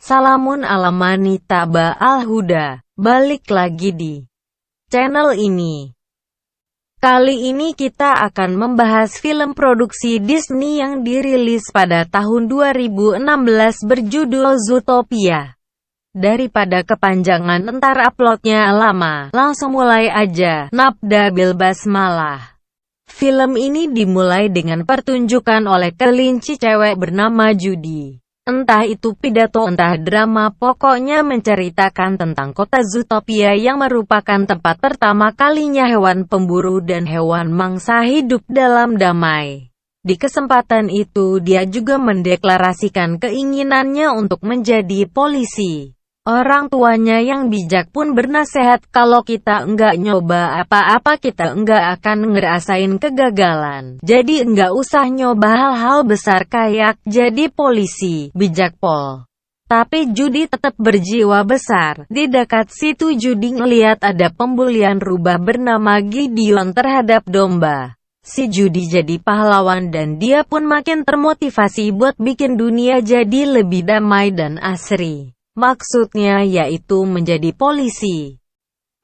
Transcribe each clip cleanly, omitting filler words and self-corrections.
Salamun alamanita ba'al huda. Balik lagi di channel ini. Kali ini kita akan membahas film produksi Disney yang dirilis pada tahun 2016 berjudul Zootopia. Daripada kepanjangan entar uploadnya lama, langsung mulai aja. Nabda bil basmalah. Film ini dimulai dengan pertunjukan oleh kelinci cewek bernama Judy. Entah itu pidato entah drama, pokoknya menceritakan tentang kota Zootopia yang merupakan tempat pertama kalinya hewan pemburu dan hewan mangsa hidup dalam damai. Di kesempatan itu dia juga mendeklarasikan keinginannya untuk menjadi polisi. Orang tuanya yang bijak pun bernasehat kalau kita enggak nyoba apa-apa kita enggak akan ngerasain kegagalan. Jadi enggak usah nyoba hal-hal besar kayak jadi polisi, bijak pol. Tapi Judy tetap berjiwa besar. Di dekat situ Judy ngeliat ada pembulian rubah bernama Gideon terhadap domba. Si Judy jadi pahlawan dan dia pun makin termotivasi buat bikin dunia jadi lebih damai dan asri. Maksudnya yaitu menjadi polisi.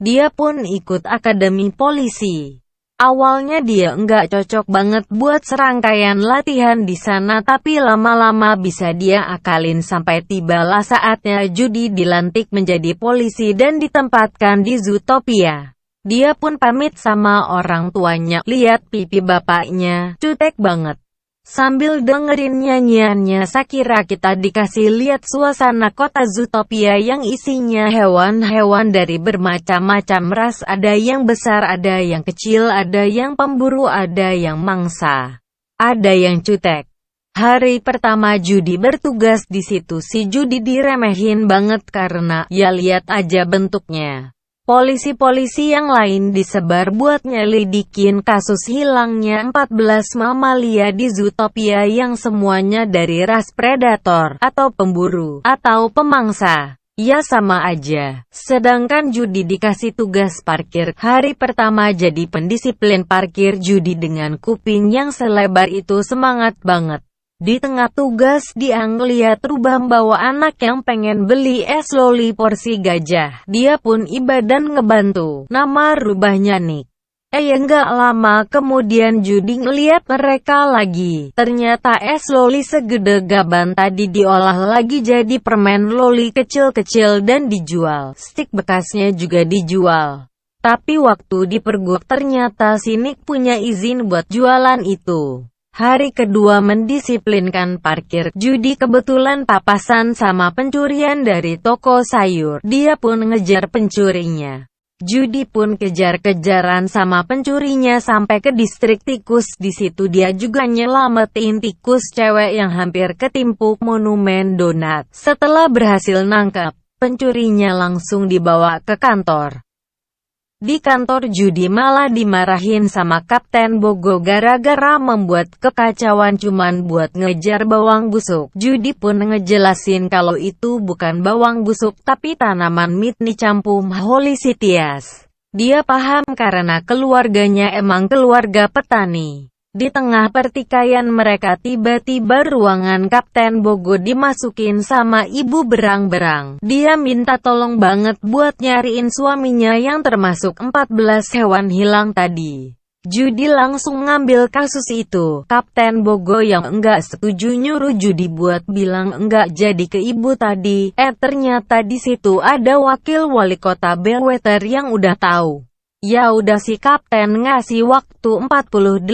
Dia pun ikut akademi polisi. Awalnya dia enggak cocok banget buat serangkaian latihan di sana, tapi lama-lama bisa dia akalin sampai tibalah saatnya Judy dilantik menjadi polisi dan ditempatkan di Zootopia. Dia pun pamit sama orang tuanya, lihat pipi bapaknya, jutek banget. Sambil dengerin nyanyiannya Shakira kita dikasih lihat suasana kota Zootopia yang isinya hewan-hewan dari bermacam-macam ras, ada yang besar, ada yang kecil, ada yang pemburu, ada yang mangsa, ada yang cutek. Hari pertama Judy bertugas di situ si Judy diremehin banget karena ya lihat aja bentuknya. Polisi-polisi yang lain disebar buat nyelidikin kasus hilangnya 14 mamalia di Zootopia yang semuanya dari ras predator, atau pemburu, atau pemangsa. Ya sama aja. Sedangkan Judy dikasih tugas parkir. Hari pertama jadi pendisiplin parkir. Judy dengan kuping yang selebar itu semangat banget. Di tengah tugas dia ngeliat rubah bawa anak yang pengen beli es loli porsi gajah. Dia pun iba dan ngebantu. Nama rubahnya Nick. Nggak lama kemudian Judy ngeliat mereka lagi. Ternyata es loli segede gaban tadi diolah lagi jadi permen loli kecil-kecil dan dijual. Stik bekasnya juga dijual. Tapi waktu dipergok ternyata si Nick punya izin buat jualan itu. Hari kedua mendisiplinkan parkir, Judy kebetulan papasan sama pencurian dari toko sayur. Dia pun ngejar pencurinya. Judy pun kejar-kejaran sama pencurinya sampai ke distrik tikus. Di situ dia juga nyelamatin tikus cewek yang hampir ketimpuk monumen donat. Setelah berhasil nangkep, pencurinya langsung dibawa ke kantor. Di kantor Judy malah dimarahin sama Kapten Bogo gara-gara membuat kekacauan cuman buat ngejar bawang busuk. Judy pun ngejelasin kalau itu bukan bawang busuk tapi tanaman Mitnicamphum holocitias. Dia paham karena keluarganya emang keluarga petani. Di tengah pertikaian mereka tiba-tiba ruangan Kapten Bogo dimasukin sama ibu berang-berang. Dia minta tolong banget buat nyariin suaminya yang termasuk 14 hewan hilang tadi. Judy langsung ngambil kasus itu. Kapten Bogo yang enggak setuju nyuruh Judy buat bilang enggak jadi ke ibu tadi. Ternyata di situ ada wakil wali kota Bellwether yang udah tahu. Ya udah si kapten ngasih waktu 48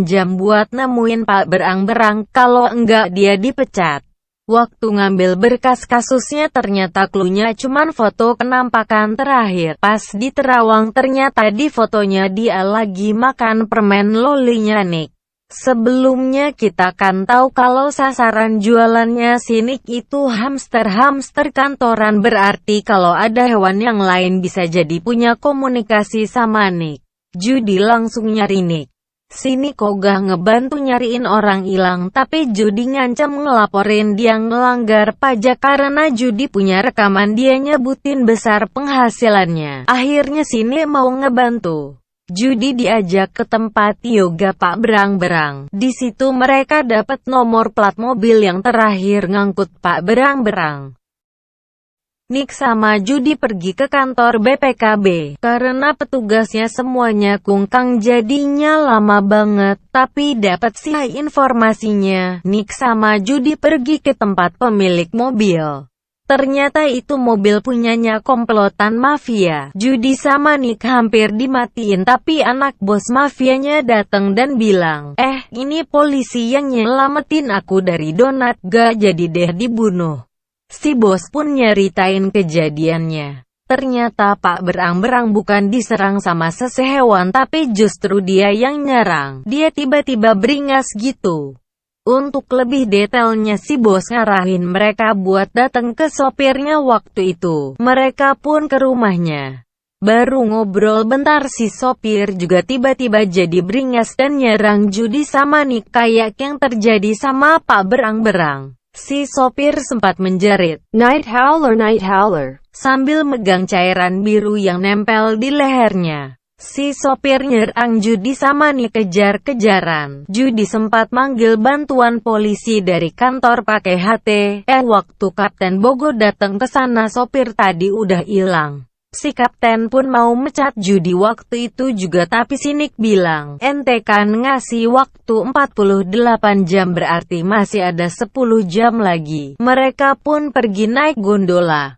jam buat nemuin Pak Berang-Berang, kalau enggak dia dipecat. Waktu ngambil berkas kasusnya ternyata klunya cuman foto kenampakan terakhir. Pas di Terawang ternyata di fotonya dia lagi makan permen lolinya Nick. Sebelumnya kita kan tahu kalau sasaran jualannya si Nick itu hamster-hamster kantoran, berarti kalau ada hewan yang lain bisa jadi punya komunikasi sama Nick. Judy langsung nyari Nick. Si Nick ogah ngebantu nyariin orang hilang, tapi Judy ngancam ngelaporin dia ngelanggar pajak karena Judy punya rekaman dia nyebutin besar penghasilannya. Akhirnya si Nick mau ngebantu. Judy diajak ke tempat yoga Pak Berang-Berang. Di situ mereka dapat nomor plat mobil yang terakhir ngangkut Pak Berang-Berang. Nick sama Judy pergi ke kantor BPKB. Karena petugasnya semuanya kungkang jadinya lama banget, tapi dapat sih informasinya. Nick sama Judy pergi ke tempat pemilik mobil. Ternyata itu mobil punyanya komplotan mafia. Judy sama Nick hampir dimatiin, tapi anak bos mafianya datang dan bilang, ini polisi yang nyelamatin aku dari donat, gak jadi deh dibunuh. Si bos pun nyeritain kejadiannya. Ternyata Pak Berang-Berang bukan diserang sama sesehewan, tapi justru dia yang nyerang. Dia tiba-tiba beringas gitu. Untuk lebih detailnya si bos ngarahin mereka buat datang ke sopirnya waktu itu. Mereka pun ke rumahnya. Baru ngobrol bentar si sopir juga tiba-tiba jadi beringas dan nyerang Judy sama Nick kayak yang terjadi sama Pak Berang-Berang. Si sopir sempat menjerit, "Night Howler," sambil megang cairan biru yang nempel di lehernya. Si sopir nyerang Judy sama Nick kejar-kejaran. Judy sempat manggil bantuan polisi dari kantor pakai HT. Waktu Kapten Bogo datang ke sana sopir tadi udah hilang. Si kapten pun mau mecat Judy waktu itu juga, tapi si Nick bilang, "Ente kan ngasih waktu 48 jam, berarti masih ada 10 jam lagi." Mereka pun pergi naik gondola.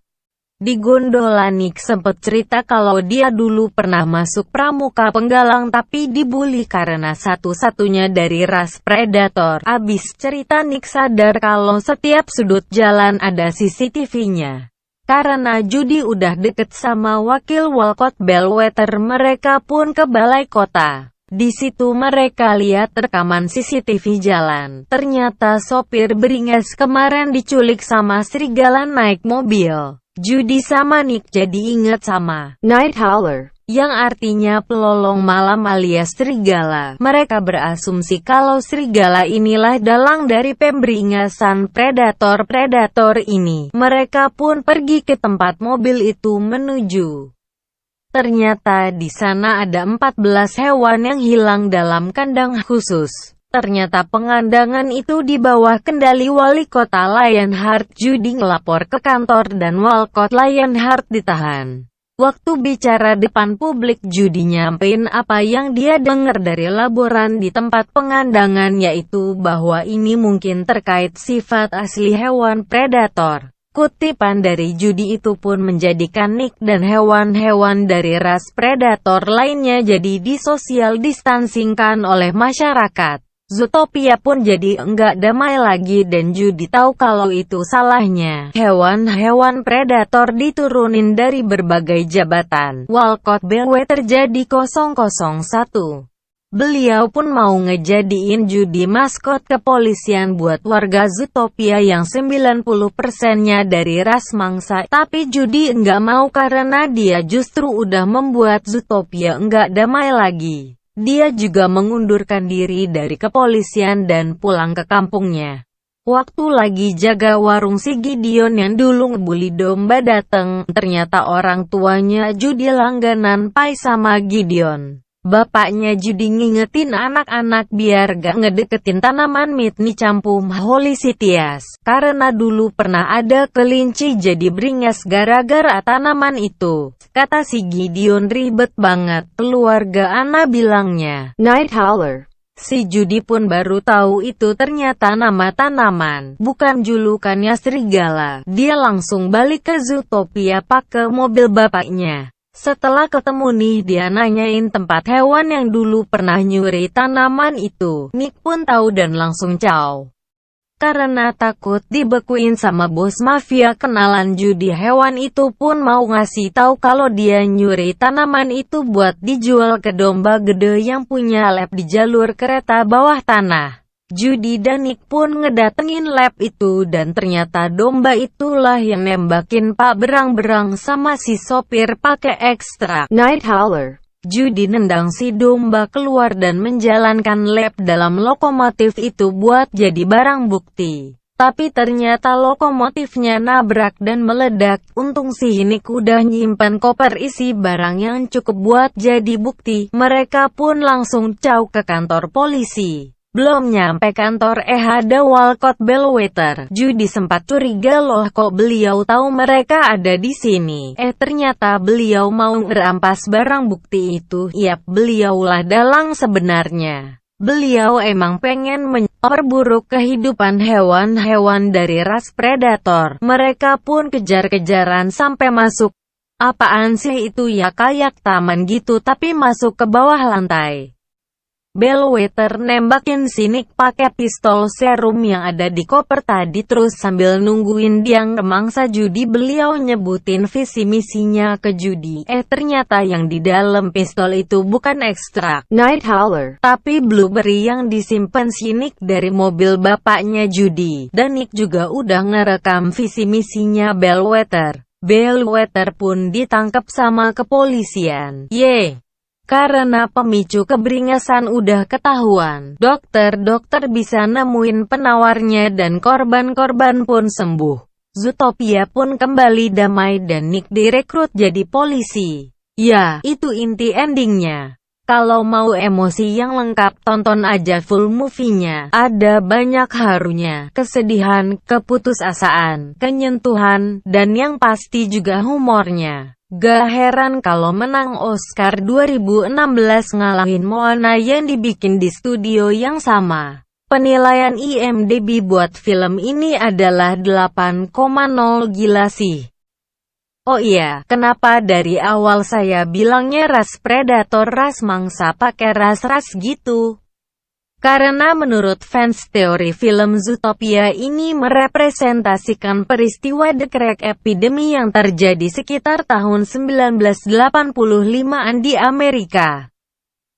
Di gondola Nick sempet cerita kalau dia dulu pernah masuk pramuka penggalang tapi dibully karena satu-satunya dari ras predator. Abis cerita Nick sadar kalau setiap sudut jalan ada CCTV-nya. Karena Judy udah deket sama wakil Walcott Bellwether, mereka pun ke balai kota. Di situ mereka lihat rekaman CCTV jalan. Ternyata sopir beringas kemarin diculik sama serigala naik mobil. Judy sama Nick jadi inget sama Night Howler, yang artinya pelolong malam alias serigala. Mereka berasumsi kalau serigala inilah dalang dari pemberingasan predator-predator ini. Mereka pun pergi ke tempat mobil itu menuju. Ternyata di sana ada 14 hewan yang hilang dalam kandang khusus. Ternyata pengandangan itu di bawah kendali wali kota Lionheart. Judy ngelapor ke kantor dan Walcott Lionheart ditahan. Waktu bicara depan publik, Judy nyampein apa yang dia dengar dari laporan di tempat pengandangan, yaitu bahwa ini mungkin terkait sifat asli hewan predator. Kutipan dari Judy itu pun menjadikan Nick dan hewan-hewan dari ras predator lainnya jadi disosial distansingkan oleh masyarakat. Zootopia pun jadi enggak damai lagi dan Judy tahu kalau itu salahnya. Hewan-hewan predator diturunin dari berbagai jabatan. Walcott Bellwether jadi 001. Beliau pun mau ngejadiin Judy maskot kepolisian buat warga Zootopia yang 90%-nya dari ras mangsa. Tapi Judy enggak mau karena dia justru udah membuat Zootopia enggak damai lagi. Dia juga mengundurkan diri dari kepolisian dan pulang ke kampungnya. Waktu lagi jaga warung, si Gideon yang dulu ngebully domba dateng. Ternyata orang tuanya Judy langganan pai sama Gideon. Bapaknya Judy ngingetin anak-anak biar gak ngedeketin tanaman Mitni Campum Holicitias. Karena dulu pernah ada kelinci jadi beringas gara-gara tanaman itu. Kata si Gideon, ribet banget. Keluarga Ana bilangnya Night Howler. Si Judy pun baru tahu itu ternyata nama tanaman, bukan julukannya serigala. Dia langsung balik ke Zootopia pakai mobil bapaknya. Setelah ketemu nih, dia nanyain tempat hewan yang dulu pernah nyuri tanaman itu. Nick pun tahu dan langsung caw. Karena takut dibekuin sama bos mafia kenalan Judy, hewan itu pun mau ngasih tahu kalau dia nyuri tanaman itu buat dijual ke domba gede yang punya lab di jalur kereta bawah tanah. Judy dan Nick pun ngedatengin lab itu dan ternyata domba itulah yang nembakin Pak Berang-Berang sama si sopir pakai ekstrak Night Howler. Judy nendang si domba keluar dan menjalankan lab dalam lokomotif itu buat jadi barang bukti. Tapi ternyata lokomotifnya nabrak dan meledak. Untung si Nick udah nyimpan koper isi barang yang cukup buat jadi bukti. Mereka pun langsung caw ke kantor polisi. Belum nyampe kantor ada Walcott Bellwether. Judy sempat curiga loh kok beliau tahu mereka ada di sini. Ternyata beliau mau merampas barang bukti itu. Yap, beliaulah dalang sebenarnya. Beliau emang pengen memperburuk kehidupan hewan-hewan dari ras predator. Mereka pun kejar-kejaran sampai masuk. Apaan sih itu ya, kayak taman gitu tapi masuk ke bawah lantai. Bellwether nembakin si Nick pakai pistol serum yang ada di koper tadi, terus sambil nungguin dia ngemangsa Judy beliau nyebutin visi misinya ke Judy. Ternyata yang di dalam pistol itu bukan ekstrak Night Howler, tapi blueberry yang disimpan si Nick dari mobil bapaknya Judy. Dan Nick juga udah ngerekam visi misinya Bellwether. Bellwether pun ditangkap sama kepolisian. Karena pemicu keberingasan udah ketahuan, dokter bisa nemuin penawarnya dan korban-korban pun sembuh. Zootopia pun kembali damai dan Nick direkrut jadi polisi. Ya, itu inti endingnya. Kalau mau emosi yang lengkap, tonton aja full movie-nya. Ada banyak harunya, kesedihan, keputusasaan, kenyentuhan, dan yang pasti juga humornya. Gak heran kalau menang Oscar 2016 ngalahin Moana yang dibikin di studio yang sama. Penilaian IMDb buat film ini adalah 8,0. Gila sih. Oh iya, kenapa dari awal saya bilangnya ras predator ras mangsa pakai ras-ras gitu? Karena menurut fans teori film Zootopia ini merepresentasikan peristiwa The Crack Epidemi yang terjadi sekitar tahun 1985-an di Amerika.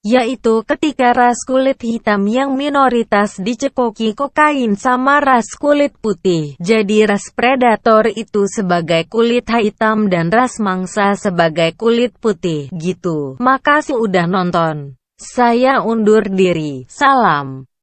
Yaitu ketika ras kulit hitam yang minoritas dicekoki kokain sama ras kulit putih. Jadi ras predator itu sebagai kulit hitam dan ras mangsa sebagai kulit putih, gitu. Makasih udah nonton. Saya undur diri. Salam.